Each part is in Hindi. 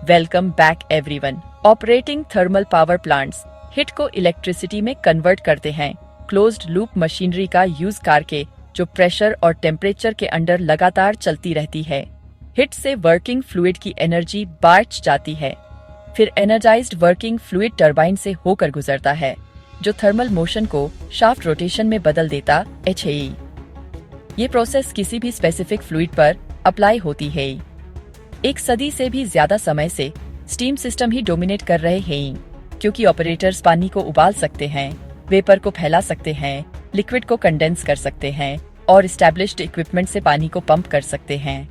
Welcome back everyone. Operating thermal power plants heat को इलेक्ट्रिसिटी में कन्वर्ट करते हैं। क्लोज्ड लूप मशीनरी का यूज करके जो प्रेशर और टेम्परेचर के अंडर लगातार चलती रहती है। हीट से वर्किंग फ्लूइड की एनर्जी बढ़ जाती है, फिर एनर्जाइज्ड वर्किंग फ्लूइड टरबाइन से होकर गुजरता है, जो थर्मल मोशन को शाफ्ट रोटेशन में बदल देता है। ये प्रोसेस किसी भी स्पेसिफिक फ्लूइड पर अप्लाई होती है। एक सदी से भी ज्यादा समय से स्टीम सिस्टम ही डोमिनेट कर रहे हैं, क्योंकि ऑपरेटर्स पानी को उबाल सकते हैं, वेपर को फैला सकते हैं, लिक्विड को कंडेंस कर सकते हैं और एस्टैब्लिश्ड इक्विपमेंट से पानी को पंप कर सकते हैं।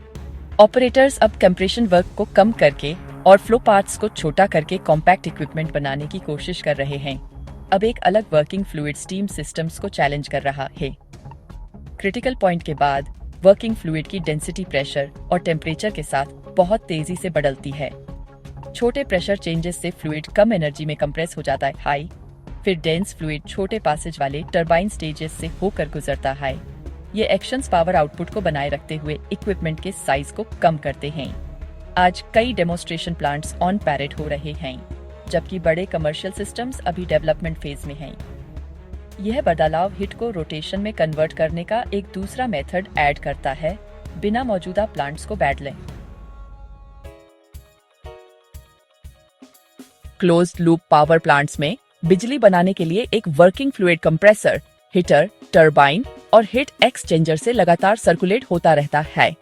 ऑपरेटर्स अब कंप्रेशन वर्क को कम करके और फ्लो पाथ्स को छोटा करके कॉम्पैक्ट इक्विपमेंट बनाने की कोशिश कर रहे हैं। अब एक अलग वर्किंग फ्लूइड स्टीम सिस्टम्स को चैलेंज कर रहा है। क्रिटिकल पॉइंट के बाद वर्किंग फ्लूइड की डेंसिटी प्रेशर और टेम्परेचर के साथ बहुत तेजी से बदलती है। छोटे प्रेशर चेंजेस से फ्लूइड कम एनर्जी में कंप्रेस हो जाता है हाई, फिर डेंस फ्लूइड छोटे पासेज वाले टरबाइन स्टेजेस से होकर गुजरता है। ये एक्शंस पावर आउटपुट को बनाए रखते हुए इक्विपमेंट के साइज को कम करते हैं। आज कई डेमोन्स्ट्रेशन प्लांट्स ऑन पैरेड हो रहे हैं, जबकि बड़े कमर्शियल सिस्टम्स अभी डेवलपमेंट फेज में हैं। यह बदलाव हीट को रोटेशन में कन्वर्ट करने का एक दूसरा मेथड ऐड करता है, बिना मौजूदा प्लांट्स को बदले। क्लोज्ड लूप पावर प्लांट्स में बिजली बनाने के लिए एक working fluid compressor, heater, turbine और हीट एक्सचेंजर से लगातार सर्कुलेट होता रहता है।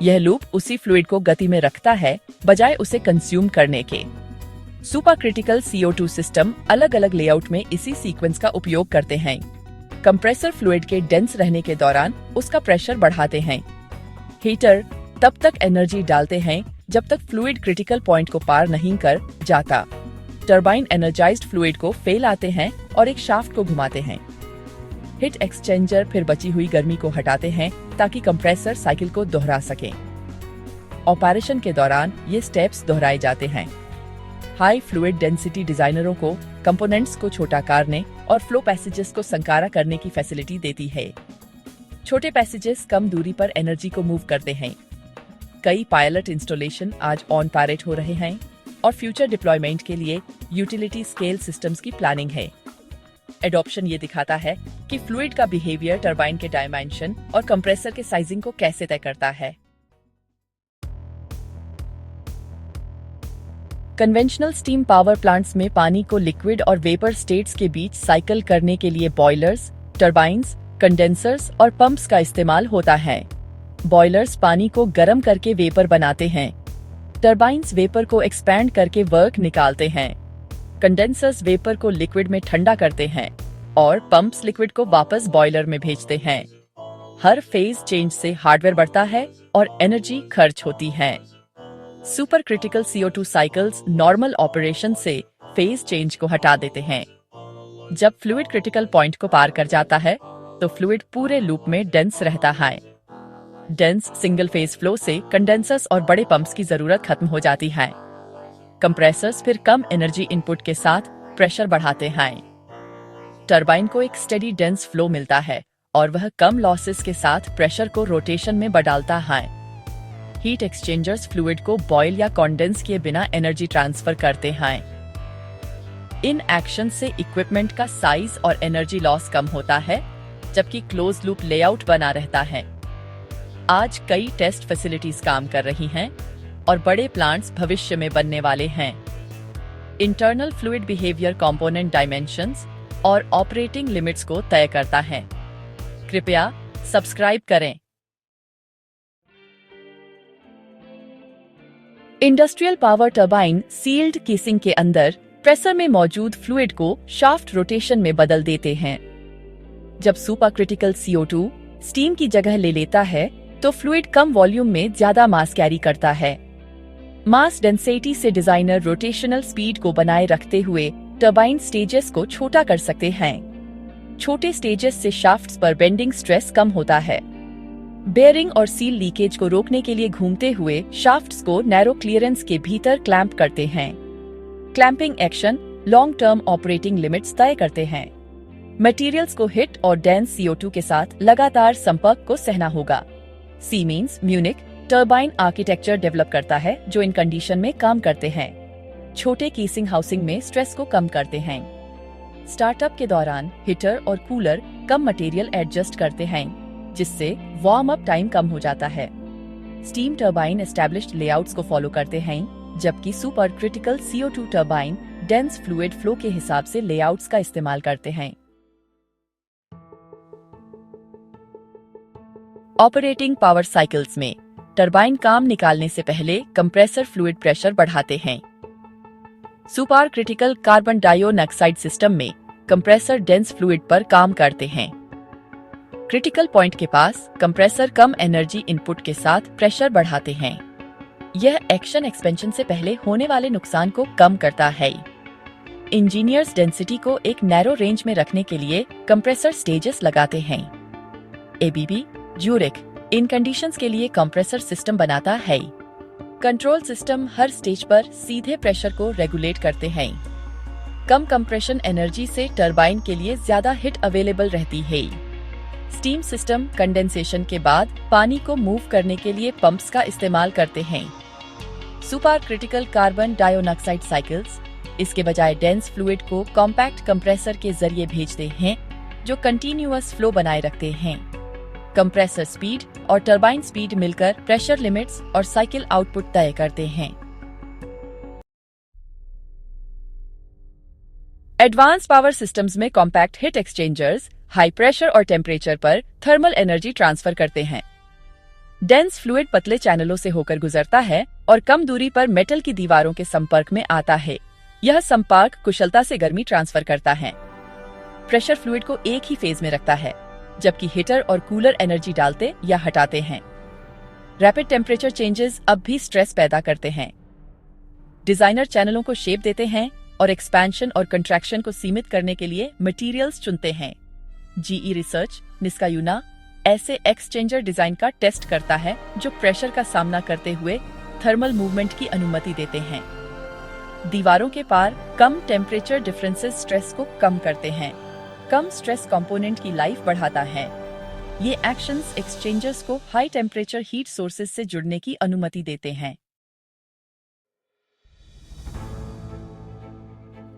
यह लूप उसी फ्लूइड को गति में रखता है, बजाय उसे कंज्यूम करने के। सुपर क्रिटिकल CO2 सिस्टम अलग अलग लेआउट में इसी सीक्वेंस का उपयोग करते हैं। कंप्रेसर फ्लूइड के डेंस रहने के दौरान उसका प्रेशर बढ़ाते हैं। हीटर तब तक एनर्जी डालते हैं जब तक फ्लूइड क्रिटिकल पॉइंट को पार नहीं कर जाता। टरबाइन एनर्जाइज्ड फ्लूइड को फैलाते हैं और एक शाफ्ट को घुमाते हैं। हीट एक्सचेंजर फिर बची हुई गर्मी को हटाते हैं ताकि कंप्रेसर साइकिल को दोहरा सके। ऑपरेशन के दौरान ये स्टेप्स दोहराए जाते हैं। हाई फ्लूइड डेंसिटी डिजाइनरों को कंपोनेंट्स को छोटा करने और फ्लो पैसेजेस को संकारा करने की फैसिलिटी देती है। छोटे पैसेजेस कम दूरी पर एनर्जी को मूव करते हैं। कई पायलट इंस्टॉलेशन आज ऑन पैरेड हो रहे हैं और फ्यूचर डिप्लॉयमेंट के लिए यूटिलिटी स्केल सिस्टम्स की प्लानिंग है। एडॉप्शन ये दिखाता है कि फ्लूइड का बिहेवियर टरबाइन के डायमेंशन और कंप्रेसर के साइजिंग को कैसे तय करता है। कन्वेंशनल स्टीम पावर प्लांट्स में पानी को लिक्विड और वेपर स्टेट्स के बीच साइकिल करने के लिए बॉयलर्स, टरबाइन्स, कंडेंसर्स और पंप्स का इस्तेमाल होता है। बॉयलर्स पानी को गर्म करके वेपर बनाते हैं। टरबाइन्स वेपर को एक्सपैंड करके वर्क निकालते हैं। कंडेंसर्स वेपर को लिक्विड में ठंडा करते हैं और पंप्स लिक्विड को वापस बॉयलर में भेजते हैं। हर फेज चेंज से हार्डवेयर बढ़ता है और एनर्जी खर्च होती है। Super critical CO2 cycles normal operation से फेज चेंज को हटा देते हैं। जब फ्लूइड क्रिटिकल पॉइंट को पार कर जाता है तो फ्लूइड पूरे लूप में डेंस रहता है। डेंस सिंगल फेज फ्लो से कंडेंसर्स और बड़े पंप्स की जरूरत खत्म हो जाती है। कंप्रेसर्स फिर कम एनर्जी इनपुट के साथ प्रेशर बढ़ाते हैं। टरबाइन को एक स्टेडी डेंस फ्लो मिलता है और वह कम लॉसेस के साथ प्रेशर को रोटेशन में बदलता है। हीट एक्सचेंजर्स फ्लूइड को बॉयल या कॉन्डेंस किए बिना एनर्जी ट्रांसफर करते हैं। इन एक्शन से इक्विपमेंट का साइज और एनर्जी लॉस कम होता है, जबकि क्लोज लूप लेआउट बना रहता है। आज कई टेस्ट फैसिलिटीज काम कर रही हैं और बड़े प्लांट्स भविष्य में बनने वाले हैं। Internal fluid behaviour component dimensions और ऑपरेटिंग लिमिट्स को तय करता है। कृपया सब्सक्राइब करें। Industrial power turbine sealed casing के अंदर प्रेशर में मौजूद फ्लूइड को शाफ्ट रोटेशन में बदल देते हैं। जब सुपर क्रिटिकल CO2 स्टीम की जगह ले लेता है तो फ्लूइड कम वॉल्यूम में ज्यादा मास कैरी करता है। मास डेंसिटी से डिजाइनर रोटेशनल स्पीड को बनाए रखते हुए टरबाइन स्टेजेस को छोटा कर सकते हैं। छोटे स्टेजेस से शाफ्ट्स पर बेंडिंग स्ट्रेस कम होता है। बेयरिंग और सील लीकेज को रोकने के लिए घूमते हुए शाफ्ट्स को नैरो क्लियरेंस के भीतर क्लैंप करते हैं। Clamping action long term operating limits तय करते हैं। मटेरियल्स को हिट और डेंस CO2 के साथ लगातार संपर्क को सहना होगा। Siemens, Munich, turbine architecture develop करता है जो इन कंडीशन में काम करते हैं। छोटे केसिंग हाउसिंग में स्ट्रेस को कम करते हैं। स्टार्टअप के दौरान हीटर और कूलर कम मटेरियल एडजस्ट करते हैं, जिससे वार्म अप टाइम कम हो जाता है। स्टीम टर्बाइन एस्टैब्लिश्ड लेआउट्स को फॉलो करते हैं, जबकि super critical CO2 turbine dense fluid flow के हिसाब से लेआउट्स का इस्तेमाल करते हैं। ऑपरेटिंग पावर साइकिल्स में टरबाइन काम निकालने से पहले कंप्रेसर फ्लूइड प्रेशर बढ़ाते हैं। Super critical carbon dioxide system में कंप्रेसर डेंस फ्लूइड पर काम करते हैं। क्रिटिकल पॉइंट के पास कंप्रेसर कम एनर्जी इनपुट के साथ प्रेशर बढ़ाते हैं। यह एक्शन एक्सपेंशन से पहले होने वाले नुकसान को कम करता है। इंजीनियर्स डेंसिटी को एक नैरो रेंज में रखने के लिए कंप्रेसर स्टेजेस लगाते हैं। ABB, ज्यूरिख इन कंडीशंस के लिए कंप्रेसर सिस्टम बनाता है। कंट्रोल सिस्टम हर स्टेज पर सीधे प्रेशर को रेगुलेट करते हैं। कम कंप्रेशन एनर्जी से टरबाइन के लिए ज्यादा हीट अवेलेबल रहती है। स्टीम सिस्टम कंडेंसेशन के बाद पानी को मूव करने के लिए पंप्स का इस्तेमाल करते हैं। Super critical carbon dioxide cycles इसके बजाय डेंस फ्लूइड को कॉम्पैक्ट कंप्रेसर के जरिए भेजते हैं, जो कंटिन्यूअस फ्लो बनाए रखते हैं। कंप्रेसर स्पीड और टरबाइन स्पीड मिलकर प्रेशर लिमिट्स और साइकिल आउटपुट तय करते हैं। एडवांस पावर सिस्टम्स में compact heat exchangers high pressure और टेम्परेचर पर थर्मल एनर्जी ट्रांसफर करते हैं। डेंस फ्लूइड पतले चैनलों से होकर गुजरता है और कम दूरी पर मेटल की दीवारों के संपर्क में आता है। यह संपर्क कुशलता से गर्मी ट्रांसफर करता है। प्रेशर फ्लूइड को एक ही फेज में रखता है, जबकि हीटर और कूलर एनर्जी डालते या हटाते हैं। रैपिड टेम्परेचर चेंजेस अब भी स्ट्रेस पैदा करते हैं। डिजाइनर चैनलों को शेप देते हैं और एक्सपेंशन और कंट्रैक्शन को सीमित करने के लिए मटेरियल्स चुनते हैं। GE रिसर्च, निस्कायूना ऐसे एक्सचेंजर डिजाइन का टेस्ट करता है जो प्रेशर का सामना करते हुए थर्मल मूवमेंट की अनुमति देते हैं। दीवारों के पार कम टेम्परेचर डिफरेंसेस स्ट्रेस को कम करते हैं। कम स्ट्रेस कंपोनेंट की लाइफ बढ़ाता है। ये एक्शंस एक्सचेंजर्स को हाई टेम्परेचर हीट सोर्सेज से जुड़ने की अनुमति देते हैं।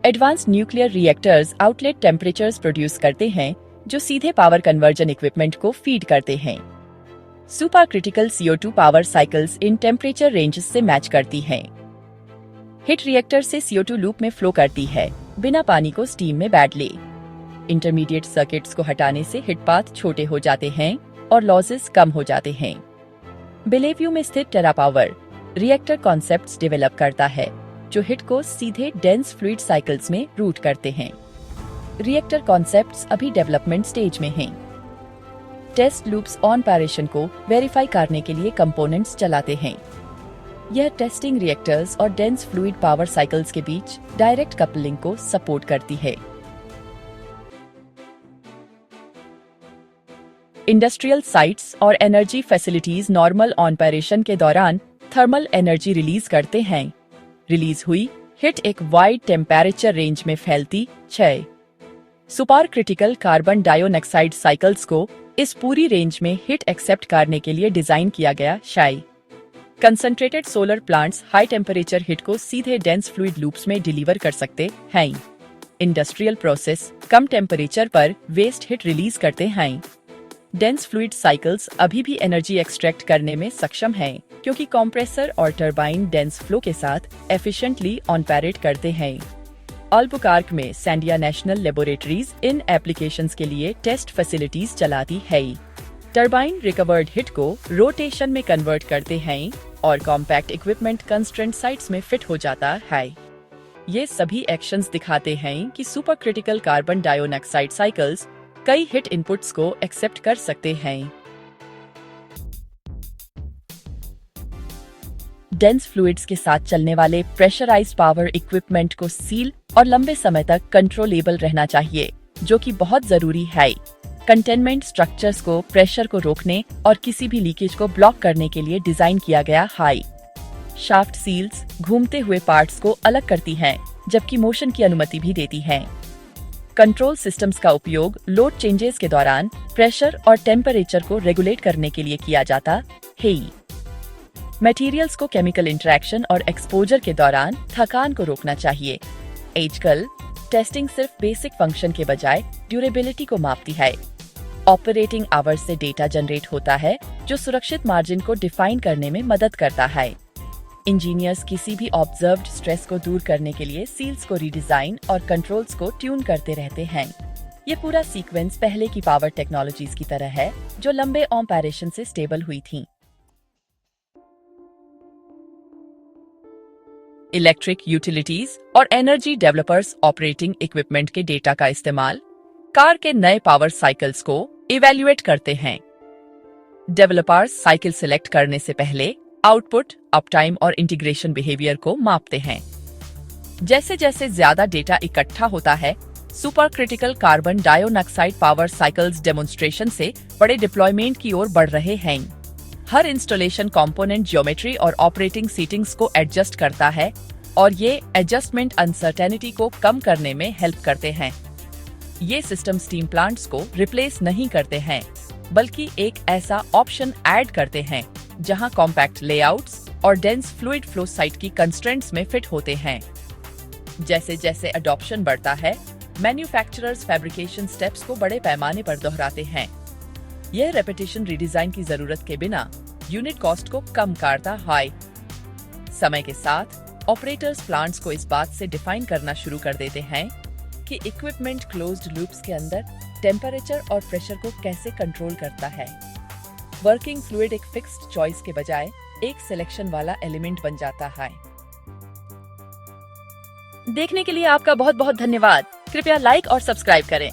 Advance nuclear reactors outlet temperatures produce करते हैं, जो सीधे पावर कन्वर्जन इक्विपमेंट को फीड करते हैं। Super critical CO2 power cycles in temperature ranges से मैच करती हैं। हीट रिएक्टर से CO2 लूप में फ्लो करती है, बिना पानी को स्टीम में बैठ ले। इंटरमीडिएट सर्किट्स को हटाने से हिट पाथ छोटे हो जाते हैं और लॉसेस कम हो जाते हैं। बेलेव्यू में स्थित टेरा पावर रिएक्टर कॉन्सेप्ट्स डेवलप करता है, जो हिट को सीधे डेंस फ्लूइड साइकिल्स में रूट करते हैं। रिएक्टर कॉन्सेप्ट्स अभी डेवलपमेंट स्टेज में हैं। टेस्ट लूप्स ऑन पैरेशन को वेरीफाई करने के लिए कंपोनेंट्स चलाते हैं। यह टेस्टिंग रिएक्टर्स और डेंस फ्लूइड पावर साइकिल्स के बीच डायरेक्ट कपलिंग को सपोर्ट करती है। इंडस्ट्रियल साइट्स और एनर्जी फैसिलिटीज नॉर्मल ऑपरेशन के दौरान थर्मल एनर्जी रिलीज करते हैं। रिलीज हुई हीट एक वाइड टेम्परेचर रेंज में फैलती है। Super critical carbon dioxide cycles को इस पूरी रेंज में हीट एक्सेप्ट करने के लिए डिजाइन किया गया है। Concentrated solar plants high temperature heat को सीधे डेंस फ्लूइड लूप्स में डिलीवर कर सकते हैं। इंडस्ट्रियल प्रोसेस कम टेम्परेचर पर वेस्ट हीट रिलीज करते हैं। डेंस फ्लूइड साइकिल्स अभी भी एनर्जी एक्सट्रैक्ट करने में सक्षम हैं, क्योंकि कंप्रेसर और टरबाइन डेंस फ्लो के साथ एफिशिएंटली ऑपरेट करते हैं। अल्बुकार्क में सैंडिया नेशनल लेबोरेटरीज इन एप्लीकेशंस के लिए टेस्ट फैसिलिटीज चलाती है। टरबाइन रिकवर्ड हिट को रोटेशन में कन्वर्ट करते हैं और कॉम्पैक्ट इक्विपमेंट कंस्ट्रेंट साइट्स में फिट हो जाता है। ये सभी एक्शंस दिखाते हैं कि super critical carbon dioxide cycles कई हिट इनपुट्स को एक्सेप्ट कर सकते हैं। डेंस फ्लूइड्स के साथ चलने वाले प्रेशराइज्ड पावर इक्विपमेंट को सील और लंबे समय तक कंट्रोलेबल रहना चाहिए, जो कि बहुत जरूरी है। कंटेनमेंट स्ट्रक्चर्स को प्रेशर को रोकने और किसी भी लीकेज को ब्लॉक करने के लिए डिजाइन किया गया है। शाफ्ट सील्स घूमते हुए पार्ट्स को अलग करती हैं, जबकि मोशन की अनुमति भी देती हैं। कंट्रोल सिस्टम्स का उपयोग लोड चेंजेस के दौरान प्रेशर और टेम्परेचर को रेगुलेट करने के लिए किया जाता है। मटेरियल्स को केमिकल इंटरेक्शन और एक्सपोजर के दौरान थकान को रोकना चाहिए। आजकल टेस्टिंग सिर्फ बेसिक फंक्शन के बजाय ड्यूरेबिलिटी को मापती है। ऑपरेटिंग आवर्स से डेटा जनरेट होता है जो सुरक्षित मार्जिन को डिफाइन करने में मदद करता है। इंजीनियर्स किसी भी ऑब्जर्व्ड स्ट्रेस को दूर करने के लिए सील्स को रीडिजाइन और कंट्रोल्स को ट्यून करते रहते हैं। ये पूरा सीक्वेंस पहले की पावर टेक्नोलॉजीज की तरह है जो लंबे ऑपरेशन से स्टेबल हुई थीं। इलेक्ट्रिक यूटिलिटीज और एनर्जी डेवलपर्स ऑपरेटिंग इक्विपमेंट के डेटा का इस्तेमाल कार के नए पावर साइकिल्स को इवैल्यूएट करते हैं। डेवलपर्स साइकिल सिलेक्ट करने से पहले आउटपुट, अपटाइम और इंटीग्रेशन बिहेवियर को मापते हैं। जैसे जैसे ज्यादा डेटा इकट्ठा होता है, super critical carbon dioxide power cycles demonstration से बड़े डिप्लॉयमेंट की ओर बढ़ रहे हैं। हर इंस्टॉलेशन कंपोनेंट ज्योमेट्री और ऑपरेटिंग सेटिंग्स को एडजस्ट करता है और ये एडजस्टमेंट अनसर्टेनिटी को कम करने में हेल्प करते हैं। ये सिस्टम स्टीम प्लांट्स को रिप्लेस नहीं करते हैं, बल्कि एक ऐसा ऑप्शन ऐड करते हैं जहां कॉम्पैक्ट लेआउट्स और डेंस फ्लूइड फ्लो साइट की कंस्ट्रेंट्स में फिट होते हैं। जैसे जैसे अडॉप्शन बढ़ता है, मैन्युफैक्चरर्स फैब्रिकेशन स्टेप्स को बड़े पैमाने पर दोहराते हैं। यह रेपिटेशन रिडिजाइन की जरूरत के बिना यूनिट कॉस्ट को कम करता है। समय के साथ ऑपरेटर्स प्लांट्स को इस बात से डिफाइन करना शुरू कर देते हैं कि इक्विपमेंट क्लोज्ड लूप्स के अंदर टेम्परेचर और प्रेशर को कैसे कंट्रोल करता है। वर्किंग फ्लूइड एक फिक्स्ड चॉइस के बजाय एक सिलेक्शन वाला एलिमेंट बन जाता है। देखने के लिए आपका बहुत बहुत धन्यवाद। कृपया लाइक और सब्सक्राइब करें।